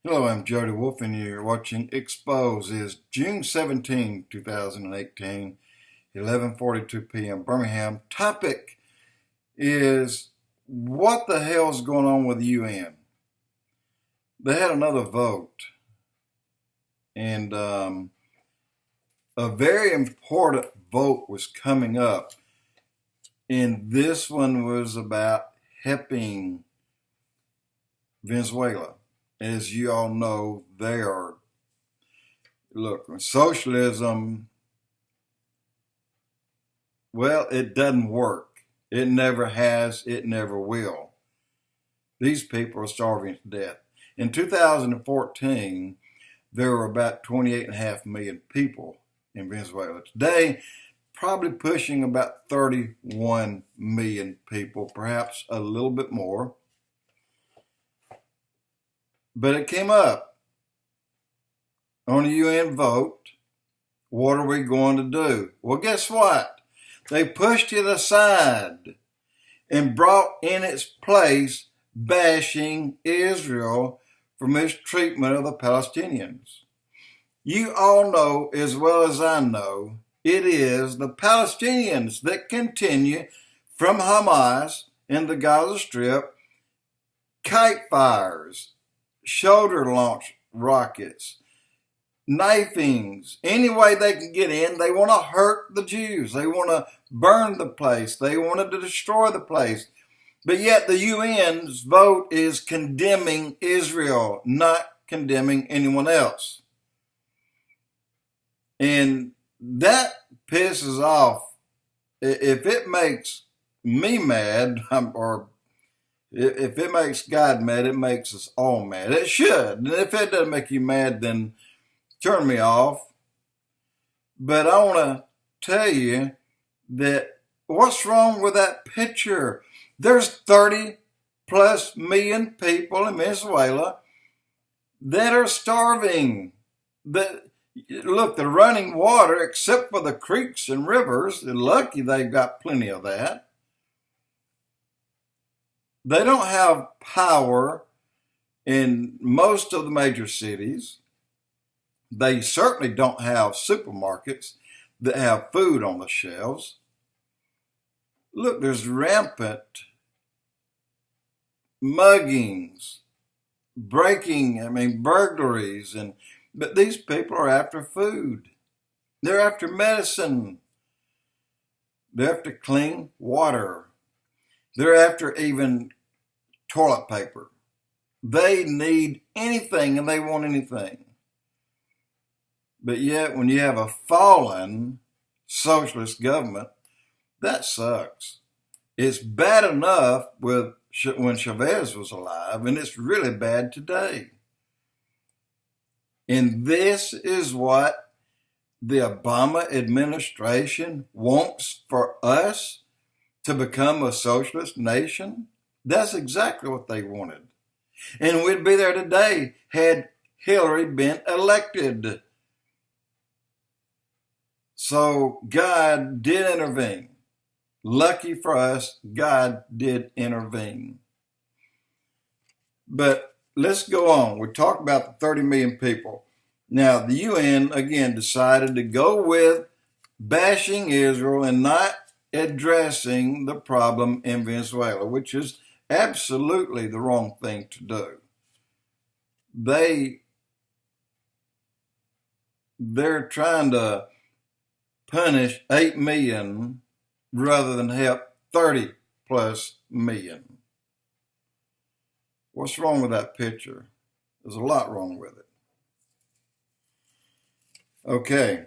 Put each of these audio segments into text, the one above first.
Hello, I'm Jody Wolf, and you're watching Expoz. It's June 17, 2018, 11:42 p.m. Birmingham. Topic is what the hell's going on with the UN? They had another vote, and a very important vote was coming up, and this one was about helping Venezuela. As you all know, socialism, well, it doesn't work. It never has, it never will. These people are starving to death. In 2014, there were about 28.5 million people in Venezuela. Today, probably pushing about 31 million people, perhaps a little bit more. But it came up on a UN vote. What are we going to do? Well, guess what? They pushed it aside and brought in its place bashing Israel for mistreatment of the Palestinians. You all know as well as I know, it is the Palestinians that continue from Hamas in the Gaza Strip, kite fires, shoulder launch rockets, knifings, any way they can get in. They want to hurt the Jews. They want to burn the place. They wanted to destroy the place. But yet the UN's vote is condemning Israel, not condemning anyone else. And that pisses off. If it makes me mad, or if it makes God mad, it makes us all mad. It should. And if it doesn't make you mad, then turn me off. But I want to tell you that what's wrong with that picture? There's 30 plus million people in Venezuela that are starving. Look, they're running water except for the creeks and rivers. They're lucky they've got plenty of that. They don't have power in most of the major cities. They certainly don't have supermarkets that have food on the shelves. Look, there's rampant muggings, burglaries, but these people are after food. They're after medicine. They're after clean water. They're after even toilet paper. They need anything and they want anything. But yet, when you have a fallen socialist government, that sucks. It's bad enough when Chavez was alive, and it's really bad today. And this is what the Obama administration wants for us to become a socialist nation. That's exactly what they wanted. And we'd be there today had Hillary been elected. So God did intervene. Lucky for us, God did intervene. But let's go on. We talked about the 30 million people. Now, the UN, again, decided to go with bashing Israel and not addressing the problem in Venezuela, which is absolutely the wrong thing to do. They're trying to punish 8 million rather than help 30 plus million. What's wrong with that picture? There's a lot wrong with it. Okay.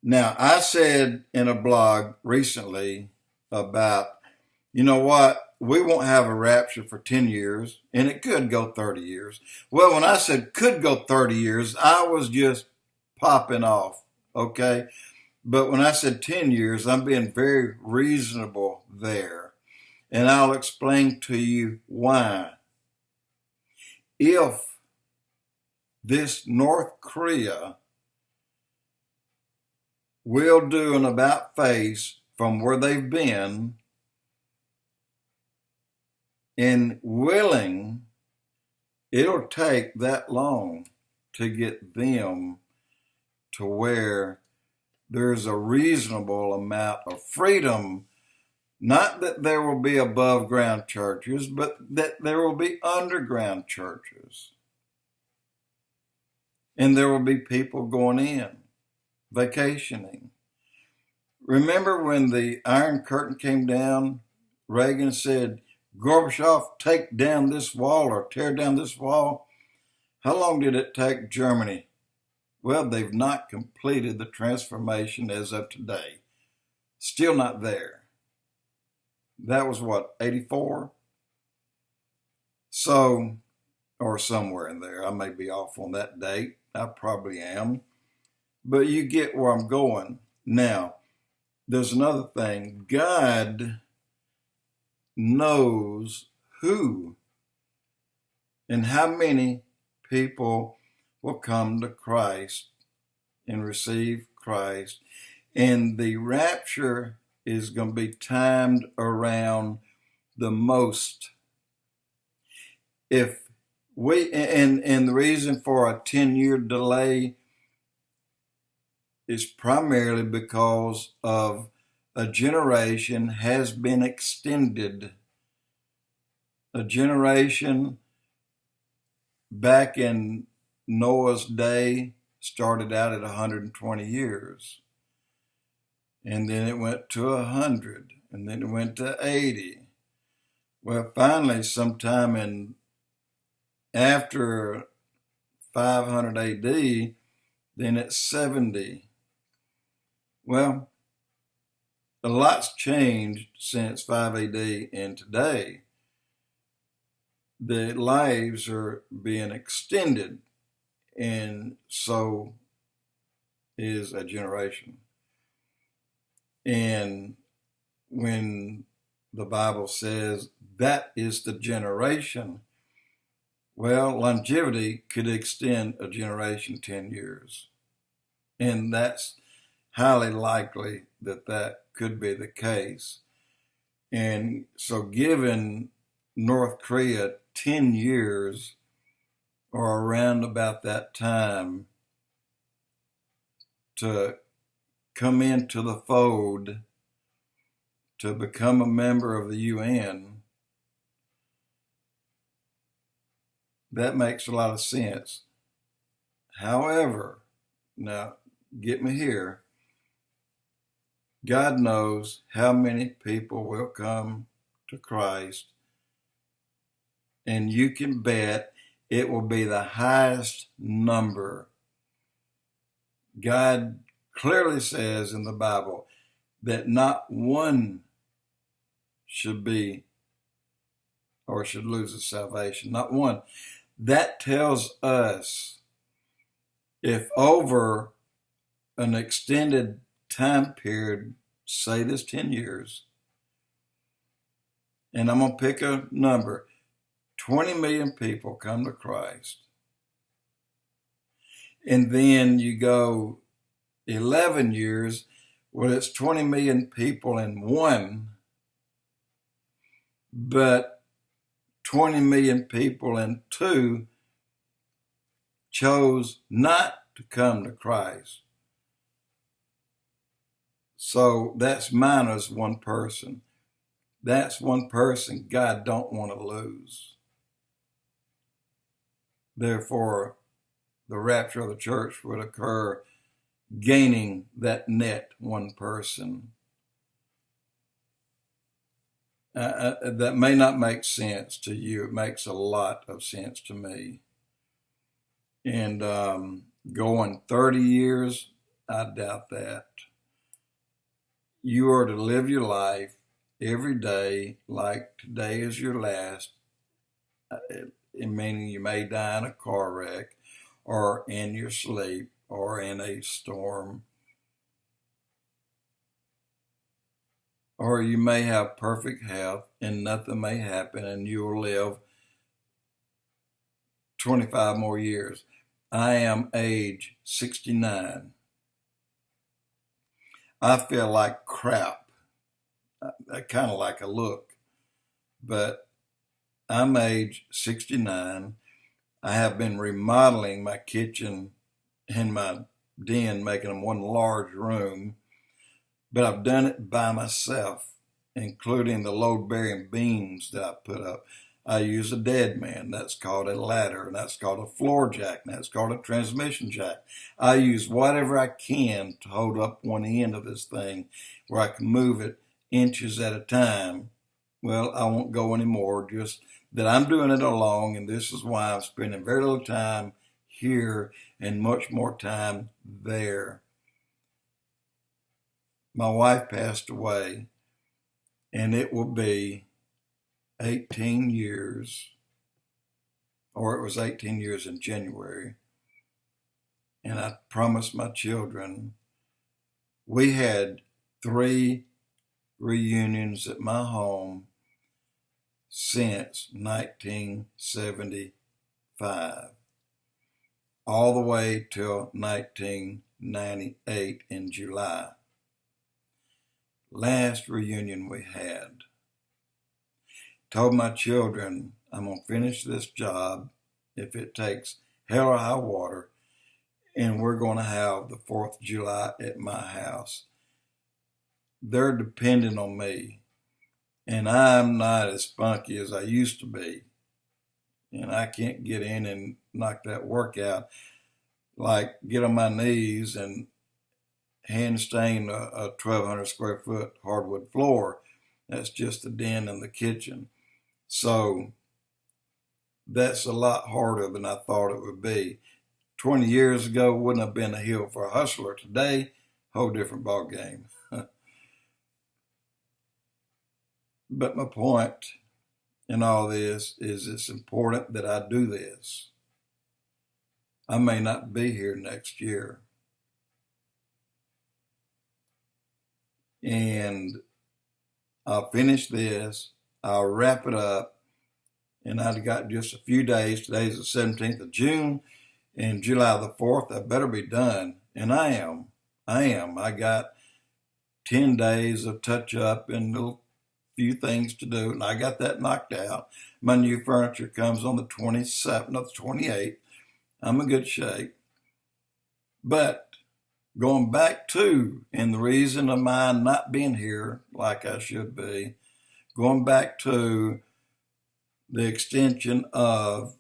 Now, I said in a blog recently about, you know what, we won't have a rapture for 10 years, and it could go 30 years. Well, when I said could go 30 years, I was just popping off, okay? But when I said 10 years, I'm being very reasonable there. And I'll explain to you why. If this North Korea will do an about face from where they've been, and willing, it'll take that long to get them to where there's a reasonable amount of freedom. Not that there will be above ground churches, but that there will be underground churches. And there will be people going in, vacationing. Remember when the Iron Curtain came down, Reagan said, Gorbachev, take down this wall or tear down this wall. How long did it take Germany? Well, they've not completed the transformation as of today. Still not there. That was what, 84? So, or somewhere in there. I may be off on that date. I probably am. But you get where I'm going. Now, there's another thing. God knows who and how many people will come to Christ and receive Christ. And the rapture is going to be timed around the most. If we, and the reason for a 10-year delay is primarily because of a generation has been extended. A generation back in Noah's day started out at 120 years. And then it went to 100. And then it went to 80. Well, finally, sometime in after 500 AD, then it's 70. Well, a lot's changed since 5 AD and today. The lives are being extended, and so is a generation. And when the Bible says that is the generation, well, longevity could extend a generation 10 years. And that's highly likely that that could be the case. And so given North Korea 10 years or around about that time to come into the fold, to become a member of the UN, that makes a lot of sense. However, now get me here, God knows how many people will come to Christ, and you can bet it will be the highest number. God clearly says in the Bible that not one should be or should lose his salvation. Not one. That tells us if over an extended time period, say this 10 years, and I'm going to pick a number, 20 million people come to Christ. And then you go 11 years, well, it's 20 million people in one, but 20 million people in two chose not to come to Christ. So that's minus one person. That's one person God don't want to lose. Therefore, the rapture of the church would occur gaining that net one person. That may not make sense to you. It makes a lot of sense to me. And going 30 years, I doubt that. You are to live your life every day like today is your last, meaning you may die in a car wreck or in your sleep or in a storm. Or you may have perfect health and nothing may happen and you will live 25 more years. I am age 69. I feel like crap. I kind of like a look, but I'm age 69. I have been remodeling my kitchen and my den, making them one large room, but I've done it by myself, including the load-bearing beams that I put up. I use a dead man. That's called a ladder, and that's called a floor jack, and that's called a transmission jack. I use whatever I can to hold up one end of this thing where I can move it inches at a time. Well, I won't go anymore, just that I'm doing it alone, and this is why I'm spending very little time here and much more time there. My wife passed away, and it will be 18 years, or it was 18 years in January. And I promised my children, we had 3 reunions at my home since 1975, all the way till 1998 in July. Last reunion we had. Told my children, I'm going to finish this job if it takes hell or high water, and we're going to have the 4th of July at my house. They're dependent on me, and I'm not as spunky as I used to be, and I can't get in and knock that work out, like get on my knees and hand stain a 1,200 square foot hardwood floor. That's just the den and the kitchen. So that's a lot harder than I thought it would be. 20 years ago wouldn't have been a hill for a hustler. Today, whole different ball game. But my point in all this is it's important that I do this. I may not be here next year. And I'll finish this, I'll wrap it up, and I've got just a few days. Today's the 17th of June, and July the 4th, I better be done. And I am. I got 10 days of touch up and a few things to do, and I got that knocked out. My new furniture comes on the 27th, no, the 28th. I'm in good shape. But going back to, and the reason of my not being here like I should be, going back to the extension of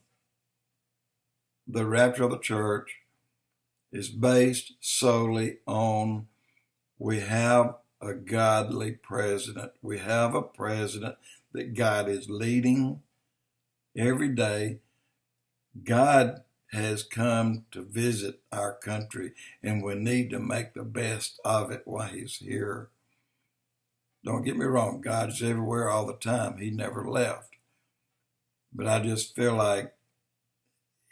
the rapture of the church is based solely on we have a godly president. We have a president that God is leading every day. God has come to visit our country, and we need to make the best of it while he's here. Don't get me wrong, God's everywhere all the time. He never left. But I just feel like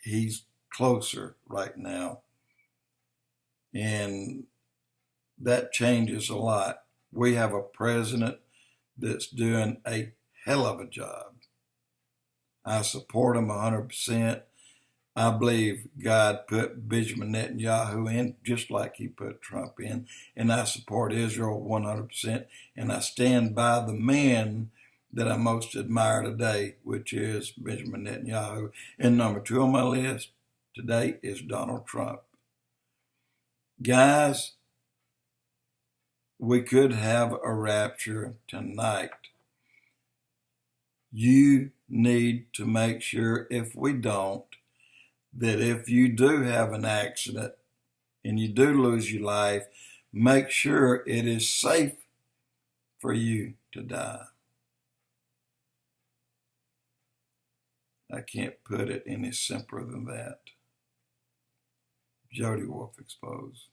he's closer right now. And that changes a lot. We have a president that's doing a hell of a job. I support him 100%. I believe God put Benjamin Netanyahu in just like he put Trump in. And I support Israel 100%. And I stand by the man that I most admire today, which is Benjamin Netanyahu. And number 2 on my list today is Donald Trump. Guys, we could have a rapture tonight. You need to make sure, if we don't, that if you do have an accident and you do lose your life, make sure it is safe for you to die. I can't put it any simpler than that. Jody Wolf, Expoz.